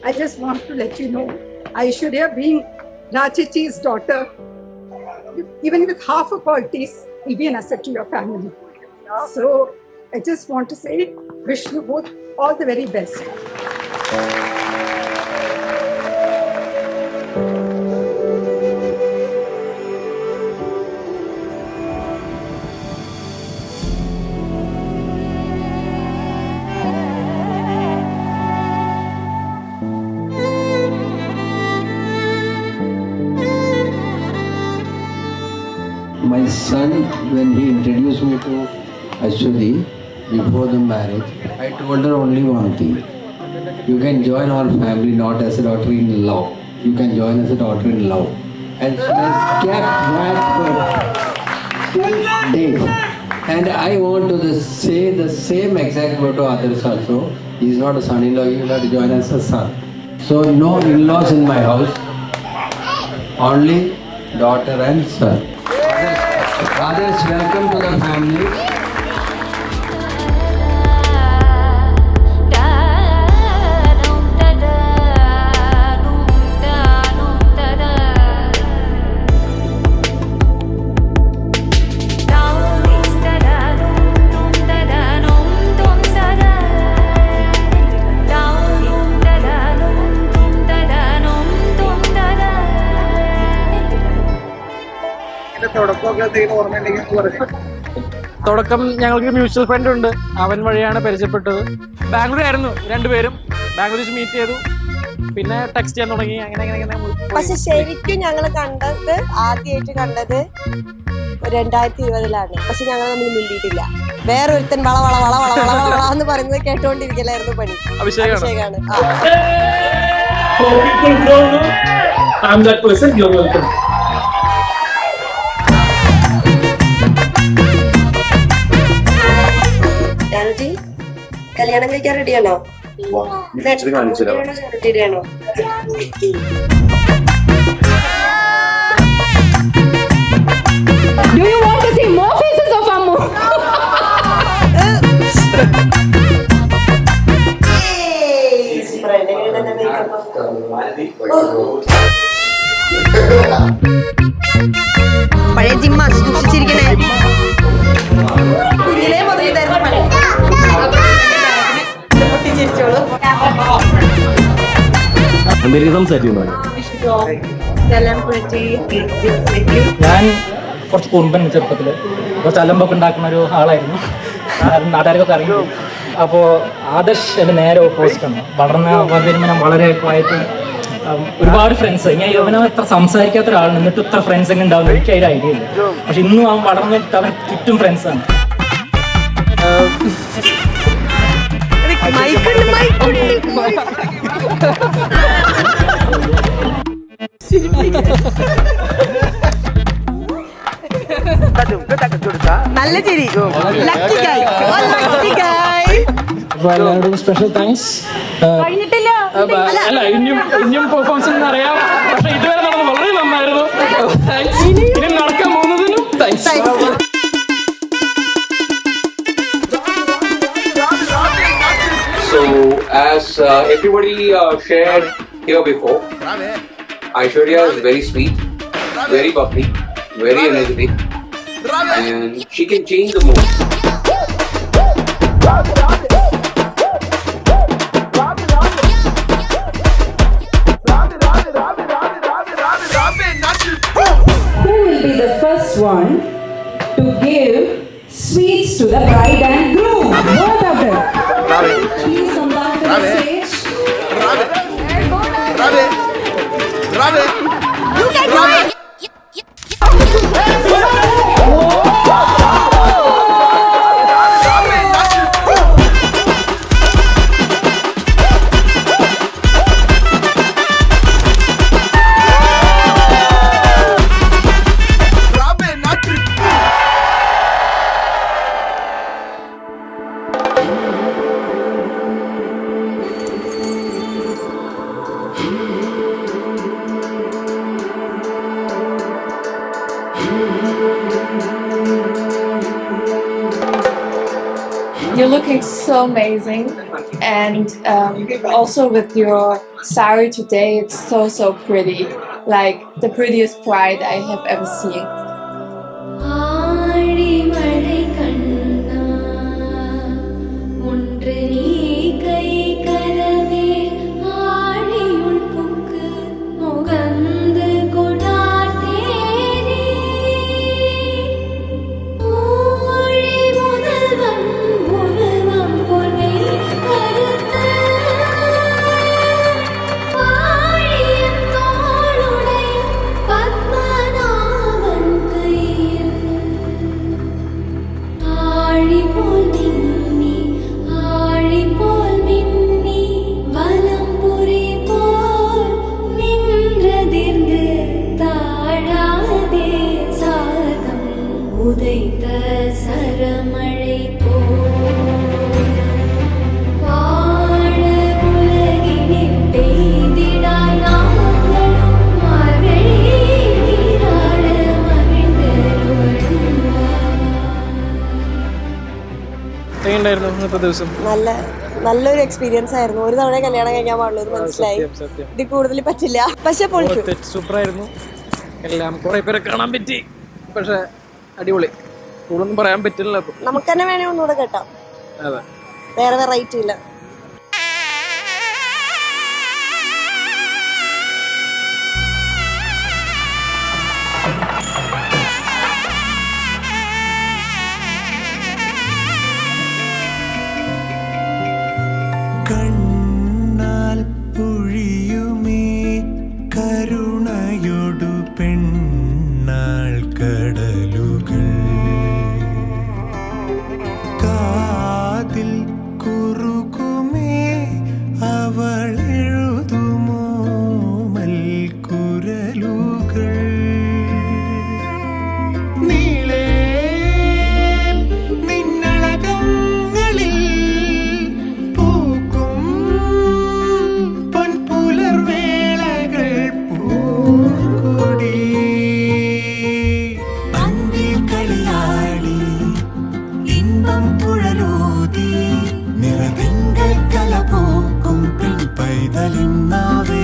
I just want to let you know, Aishwarya being Rachichi's daughter, even with half of qualities, will be an asset to your family. So I just want to say, wish you both all the very best. My son, when he introduced me to Ashwati before the marriage, I told her only one thing. You can join our family not as a daughter-in-law. You can join as a daughter-in-law. And she has kept that for till date. And I want to say the same exact word to others also. He is not a son-in-law, you will have to join as a son. So no in-laws in my house. Only daughter and son. Others, welcome to the family. തുടക്കം ഞങ്ങൾക്ക് mutual front ഉണ്ട്, അവൻ വഴിയാണ് പരിചയപ്പെട്ടത്. ബാംഗ്ലൂർ ആയിരുന്നു രണ്ടുപേരും, Bangalore meet ചെയ്തു, പിന്നെ ടെക്സ്റ്റ് ചെയ്യാൻ തുടങ്ങി. അങ്ങനെ പക്ഷെ ശരിക്കും ഞങ്ങൾ ആദ്യമായിട്ട് കണ്ടത് 2020-ലാണ്. പക്ഷെ ഞങ്ങൾ തമ്മിൽ മിണ്ടിയിട്ടില്ല. വേറൊരുത്തൻ വള വള വള വള വള വള എന്ന് പറയുന്നത് കേട്ടോണ്ടിരിക്കലായിരുന്നു പണി. അഭിഷേകാണ്. കല്യാണം കഴിക്കാൻ റെഡിയാണോ? റെഡിയാണോ? Do you want to see more faces of Ammu? പഴയ ജിമ്മ സൂക്ഷിച്ചിരിക്കണേ. കുഞ്ഞിലേ മുതൽ ഇതായിരുന്നു പണി. ഞാൻ കുറച്ച് കുറുമ്പൻ ചെറുപ്പത്തില് കുറച്ച് അലമ്പൊക്കെ ഉണ്ടാക്കുന്ന ഒരു ആളായിരുന്നു. നാട്ടുകാർക്കൊക്കെ അറിയും. അപ്പോൾ ആദർശ് എൻ്റെ നേരെ ഓപ്പോസിറ്റാണ്. വരുമ്പോൾ ഞാൻ വളരെ ക്വയറ്റ്, ഒരുപാട് ഫ്രണ്ട്സ്. ഞാൻ ഇവനെ അത്ര സംസാരിക്കാത്ത ഒരാളാണ്, എന്നിട്ട് ഇത്ര ഫ്രണ്ട്സ് എങ്ങനെ ഉണ്ടാവുന്നു എനിക്ക് അതിൽ ഐഡിയ ഇല്ല. പക്ഷെ ഇന്നും അവൻ വളർന്നിട്ട് അവൻ ചുറ്റും ഫ്രണ്ട്സാണ്. നല്ല ചിരി. എല്ലാവരോടും സ്പെഷ്യൽ താങ്ക്സ്. അല്ല ഇനിയും പെർഫോമൻസ് അറിയാം, പക്ഷെ ഇതുവരെ നടന്നത് വളരെ നന്നായിരുന്നു. ഇനി നടക്കാൻ പോകുന്നതിനും thanks. So, as everybody shared here before, Aishwarya is very sweet, very bubbly, very energetic, and she can change the mood. Who will be the first one to give sweets to the bride and groom? Both of them. Please come back to the stage. You can do it. You're looking so amazing, and also with your Saree today, it's so pretty. Like the prettiest bride I have ever seen. നല്ലൊരു experience ആയിരുന്നു. ഒരു തവണ കല്യാണം കഴിക്കാൻ പാടുള്ളൂ, മനസ്സിലായി. ഇതിൽ കൂടുതൽ പറ്റില്ല. പക്ഷെ സൂപ്പർ ആയിരുന്നു. എല്ലാം കുറെ പേരെ കാണാൻ പറ്റി. പക്ഷെ അടിപൊളി. കൂടുതലൊന്നും പറയാൻ പറ്റില്ല. നമുക്ക് തന്നെ വേണേ ഒന്നുകൂടെ കേട്ടാം. അതെ, വേറെ വെറൈറ്റി ഇല്ല. കണ്ണാൽ പൊഴിയുമേ കരുണയൊടു പെണ്ണാൾ കടലുകൾ കാതിൽ കുറുകുമേ അവൾ എഴുതുമോ മൽക്കുരലുകൾ നീളേ നിന്നളകങ്ങളിൽ പൂക്കും പൊൻപുലർവേളകൾ പൂക്കൊടി അന്തിൽ കളിയാടി ഇன்பം കുഴലൂതി നിറതിങ്കൾ കല പൂക്കും പെൺ പൈതലിന്നാവേ